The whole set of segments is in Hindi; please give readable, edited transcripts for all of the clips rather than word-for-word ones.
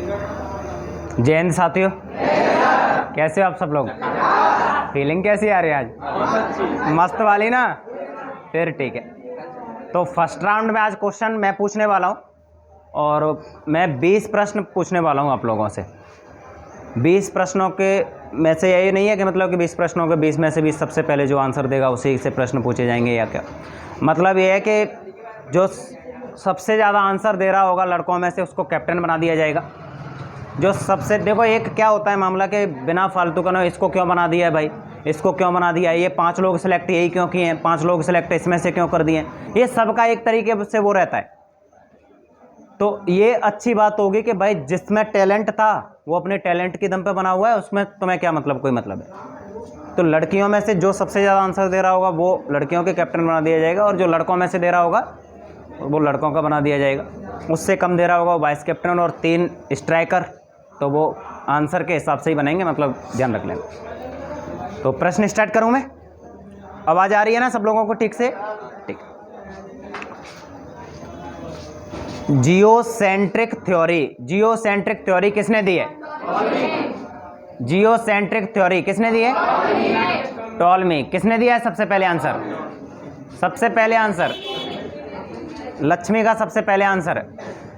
जय हिंद साथियों, कैसे हो आप सब लोग? फीलिंग कैसी आ रही है आज? मस्त वाली ना? फिर ठीक है। तो फर्स्ट राउंड में आज क्वेश्चन मैं पूछने वाला हूँ और मैं 20 प्रश्न पूछने वाला हूँ आप लोगों से। 20 प्रश्नों के में से यही नहीं है कि मतलब कि 20 प्रश्नों के 20 में से 20 सबसे पहले जो आंसर देगा उसी से प्रश्न पूछे जाएंगे या क्या? मतलब ये है कि जो सबसे ज़्यादा आंसर दे रहा होगा लड़कों में से उसको कैप्टन बना दिया जाएगा। जो सबसे, देखो एक क्या होता है मामला कि बिना फालतू का ना इसको क्यों बना दिया है भाई, इसको क्यों बना दिया है, ये 5 लोग सिलेक्ट यही क्यों किए हैं, 5 लोग सिलेक्ट इसमें से क्यों कर दिए, ये सबका एक तरीके से वो रहता है। तो ये अच्छी बात होगी कि भाई जिसमें टैलेंट था वो अपने टैलेंट के दम पे बना हुआ है, उसमें तुम्हें क्या मतलब, कोई मतलब है। तो लड़कियों में से जो सबसे ज़्यादा आंसर दे रहा होगा वो लड़कियों के कैप्टन बना दिया जाएगा और जो लड़कों में से दे रहा होगा वो लड़कों का बना दिया जाएगा। उससे कम दे रहा होगा वो वाइस कैप्टन और 3 स्ट्राइकर, तो वो आंसर के हिसाब से ही बनेंगे, मतलब ध्यान रख लेना। तो प्रश्न स्टार्ट करूं मैं? आवाज़ आ रही है ना सब लोगों को ठीक से? ठीक। जियोसेंट्रिक थ्योरी किसने दी है? जियोसेंट्रिक थ्योरी किसने दी है? टॉलमी। किसने दिया है सबसे पहले आंसर? सबसे पहले आंसर लक्ष्मी का सबसे पहले आंसर है,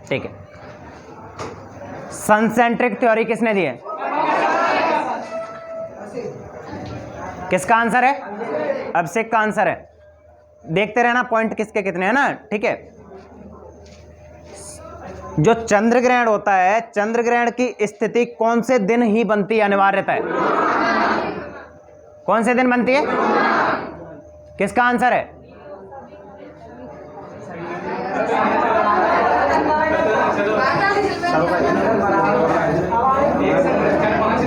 ठीक है। सनसेंट्रिक थ्योरी किसने दी है? किसका आंसर है? अभिषेक का आंसर है। देखते रहना पॉइंट किसके कितने हैं ना, ठीक है। जो चंद्र ग्रहण होता है, चंद्र ग्रहण की स्थिति कौन से दिन ही बनती है अनिवार्यता है? कौन से दिन बनती है? किसका आंसर है?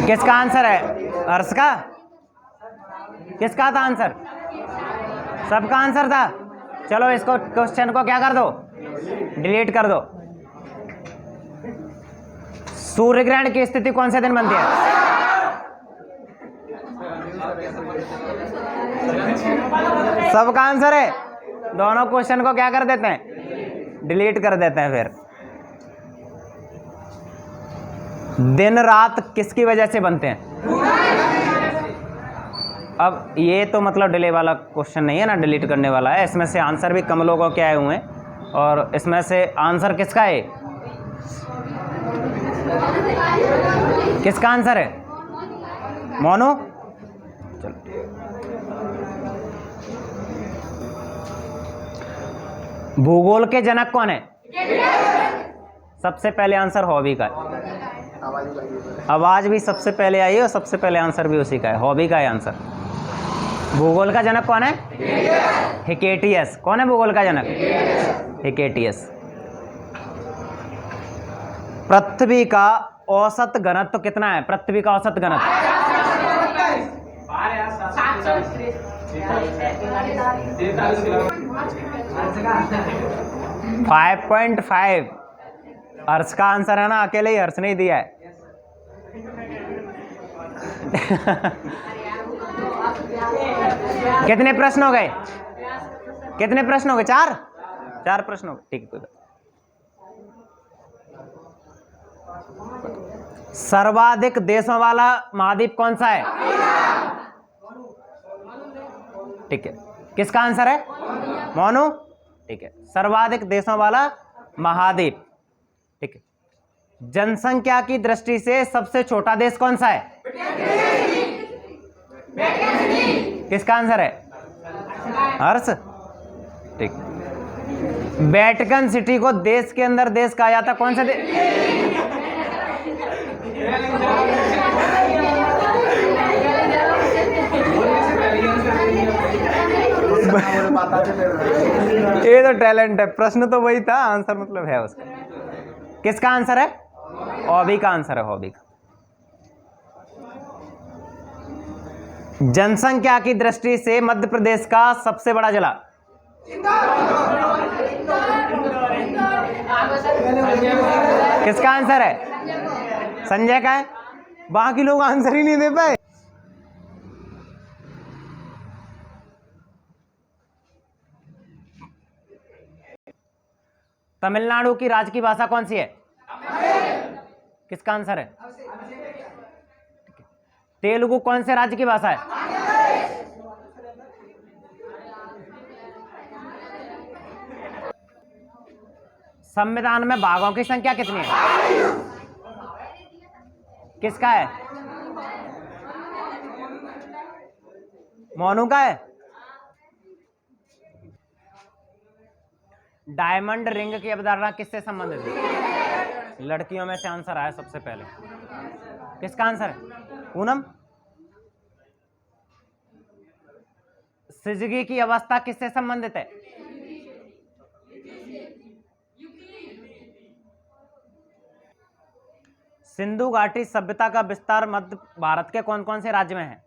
किसका आंसर है? हर्ष का? किसका था आंसर? सबका आंसर था। चलो इसको क्वेश्चन को क्या कर दो, डिलीट कर दो। सूर्य ग्रहण की स्थिति कौन से दिन बनती है? सबका आंसर है। दोनों क्वेश्चन को क्या कर देते हैं, डिलीट कर देते हैं। फिर दिन रात किसकी वजह से बनते हैं? अब ये तो मतलब डिले वाला क्वेश्चन नहीं है ना, डिलीट करने वाला है। इसमें से आंसर भी कम लोगों के आए हुए हैं और इसमें से आंसर किसका है? किसका आंसर है? मोनू। चलो, भूगोल के जनक कौन है? सबसे पहले आंसर हॉबी का है। आवाज भी सबसे पहले आई है और सबसे पहले आंसर भी उसी का है, हॉबी का है आंसर। भूगोल का जनक कौन है? हिकेटियस। कौन है भूगोल का जनक? हिकेटियस। पृथ्वी का औसत घनत्व कितना है? पृथ्वी का औसत घनत्व 5.5। हर्ष का आंसर है ना, अकेले ही हर्ष नहीं दिया है। कितने प्रश्न हो गए? कितने प्रश्न हो गए? 4 प्रश्न हो गए, ठीक है। सर्वाधिक देशों वाला महाद्वीप कौन सा है? ठीक है। किसका आंसर है? मोनू, ठीक है। सर्वाधिक देशों वाला महाद्वीप, ठीक है। जनसंख्या की दृष्टि से सबसे छोटा देश कौन सा है? किसका आंसर है? हर्ष, ठीक। वेटिकन सिटी को देश के अंदर देश कहा जाता, कौन सा देश? ये तो टैलेंट है, प्रश्न तो वही था, आंसर मतलब है उसका। किसका आंसर है? हॉबी का आंसर है, हॉबी का। जनसंख्या की दृष्टि से मध्य प्रदेश का सबसे बड़ा जिला? किसका आंसर है? संजय का है। बाकी लोग आंसर ही नहीं दे पाए। तमिलनाडु की राज्य की भाषा कौन सी है? किसका आंसर है? तेलुगु कौन से राज्य की भाषा है? संविधान में भागों की संख्या कितनी है? किसका है? मोनू का है। डायमंड रिंग की अवधारणा किससे संबंधित है? लड़कियों में से आंसर आया सबसे पहले। किसका आंसर है? पूनम। सिजगी की अवस्था किससे संबंधित है? सिंधु घाटी सभ्यता का विस्तार मध्य भारत के कौन कौन से राज्य में है?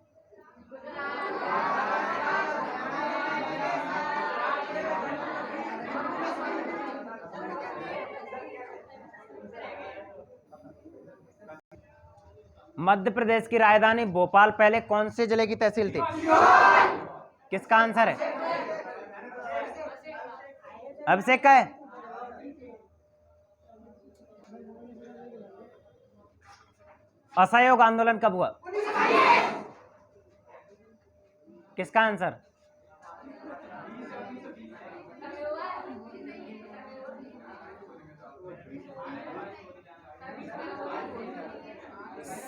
मध्य प्रदेश की राजधानी भोपाल पहले कौन से जिले की तहसील थी? किसका आंसर है? अभिषेक का है। असहयोग आंदोलन कब हुआ? किसका आंसर?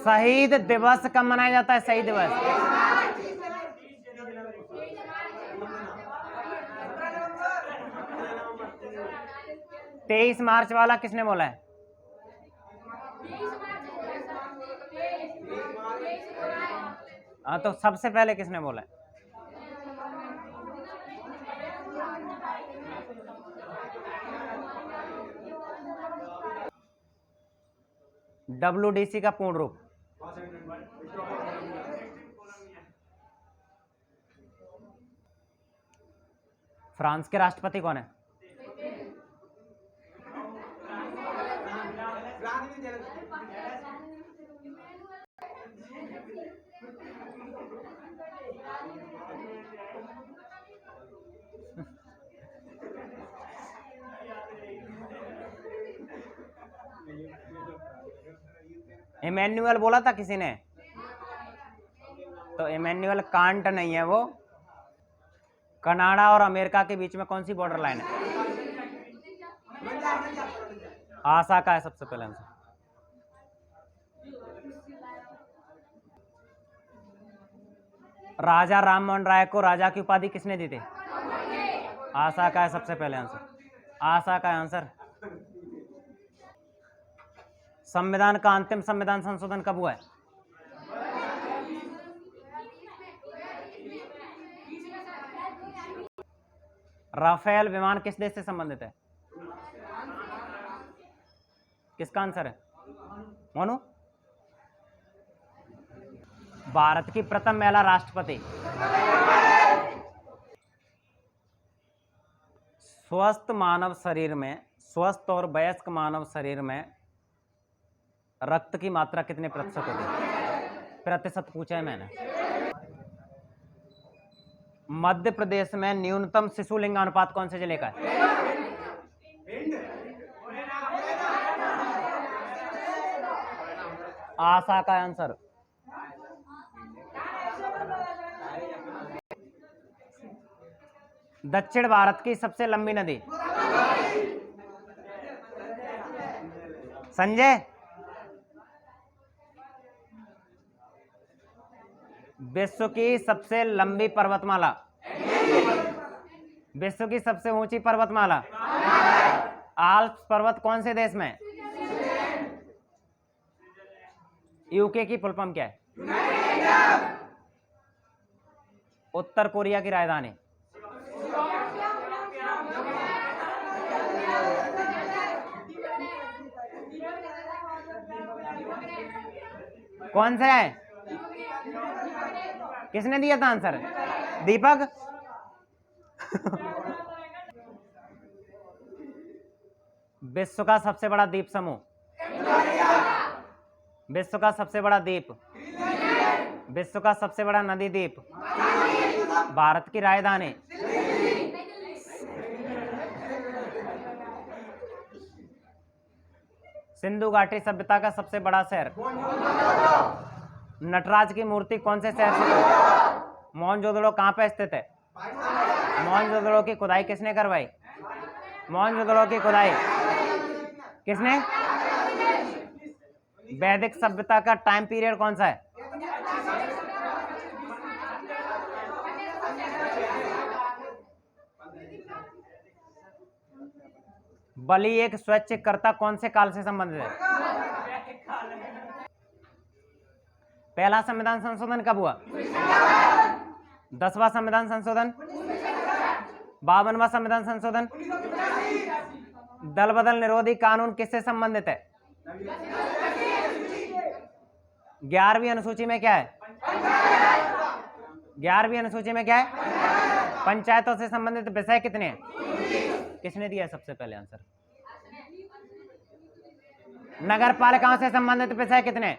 शहीद दिवस कब मनाया जाता है? शहीद दिवस 23 मार्च वाला किसने बोला है? हाँ, तो सबसे पहले किसने बोला है? WDC का पूर्ण रूप? फ्रांस के राष्ट्रपति कौन है? इमैनुअल बोला था किसी ने, तो इमैनुअल कांट नहीं है वो। कनाडा और अमेरिका के बीच में कौन सी बॉर्डर लाइन है? आशा का है सबसे पहले आंसर। राजा राम मोहन राय को राजा की उपाधि किसने दी थी? आशा का है सबसे पहले आंसर। आशा का आंसर। संविधान का अंतिम संविधान संशोधन कब हुआ है? राफेल विमान किस देश से संबंधित है? किसका आंसर है? मोनू। भारत की प्रथम महिला राष्ट्रपति? स्वस्थ मानव शरीर में, स्वस्थ और वयस्क मानव शरीर में रक्त की मात्रा कितने प्रतिशत होती है? प्रतिशत पूछा है मैंने। मध्य प्रदेश में न्यूनतम शिशु लिंग अनुपात कौन से जिले का है? आशा का आंसर। दक्षिण भारत की सबसे लंबी नदी? संजय। विश्व की सबसे लंबी पर्वतमाला? विश्व की सबसे ऊंची पर्वतमाला? आल्प्स पर्वत कौन से देश में है? यूके की फुल फॉर्म क्या है? उत्तर कोरिया की राजधानी? कौन सा है? किसने दिया था आंसर? दीपक। विश्व का सबसे बड़ा द्वीप समूह? विश्व का सबसे बड़ा द्वीप? विश्व का सबसे बड़ा नदी द्वीप? भारत की राजधानी? सिंधु घाटी सभ्यता का सबसे बड़ा शहर। नटराज की मूर्ति कौन से शहर से? मोहनजोदड़ो कहाँ पे स्थित है? मोहनजोदड़ो की खुदाई किसने करवाई? मोहनजोदड़ो की खुदाई किसने? वैदिक सभ्यता का टाइम पीरियड कौन सा है? बलि एक स्वैच्छिककर्ता कौन से काल से संबंधित है? पहला संविधान संशोधन कब हुआ? 10वां संविधान संशोधन, 52वां संविधान संशोधन। दल बदल निरोधी कानून किससे संबंधित है? 11वीं अनुसूची में क्या है? 11वीं अनुसूची में क्या है? पंचायतों से संबंधित विषय कितने हैं? किसने दिया सबसे पहले आंसर? नगर पालिकाओं से संबंधित विषय कितने हैं?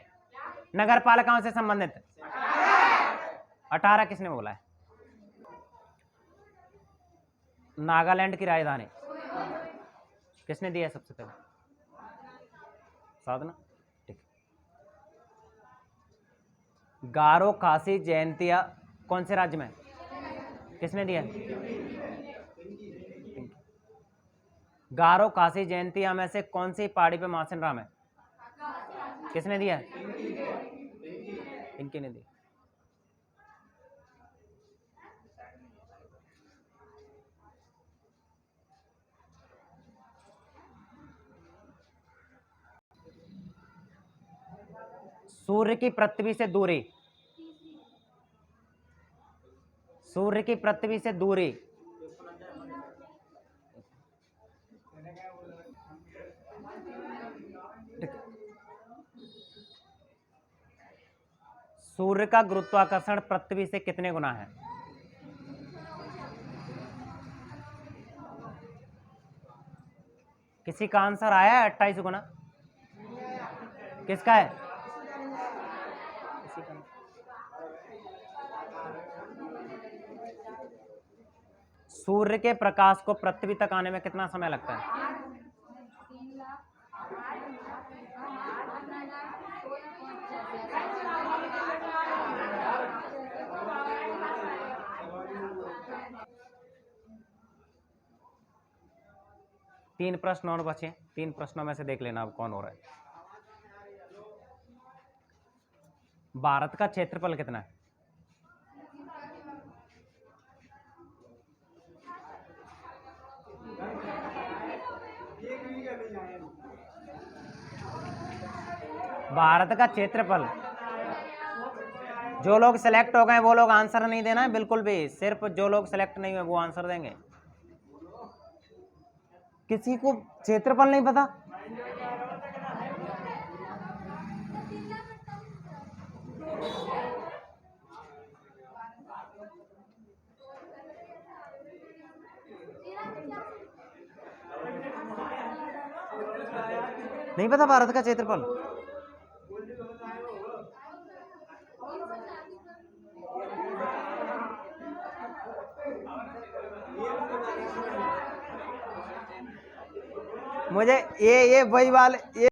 नगर पालिकाओं से संबंधित 18 किसने बोला है? नागालैंड की राजधानी किसने दिया है सबसे पहले? साधना। ठीक। गारो खासी जयंतिया कौन से राज्य में? किसने दिया? गारो खासी जयंतिया में से कौन सी पहाड़ी पे मासिन राम है? किसने दिया? इनके ने दिया। सूर्य की पृथ्वी से दूरी, सूर्य की पृथ्वी से दूरी सूर्य का गुरुत्वाकर्षण पृथ्वी से कितने गुना है? किसी का आंसर आया है? 28 गुना। किसका है? सूर्य के प्रकाश को पृथ्वी तक आने में कितना समय लगता है? तीन प्रश्न और बचे। 3 प्रश्नों में से देख लेना अब कौन हो रहा है। भारत का क्षेत्रफल कितना है? भारत का क्षेत्रफल। जो लोग सेलेक्ट हो गए वो लोग आंसर नहीं देना है बिल्कुल भी। सिर्फ जो लोग सेलेक्ट नहीं हुए वो आंसर देंगे। किसी को क्षेत्रफल नहीं पता? नहीं पता भारत का क्षेत्रफल? मुझे ये वही वाले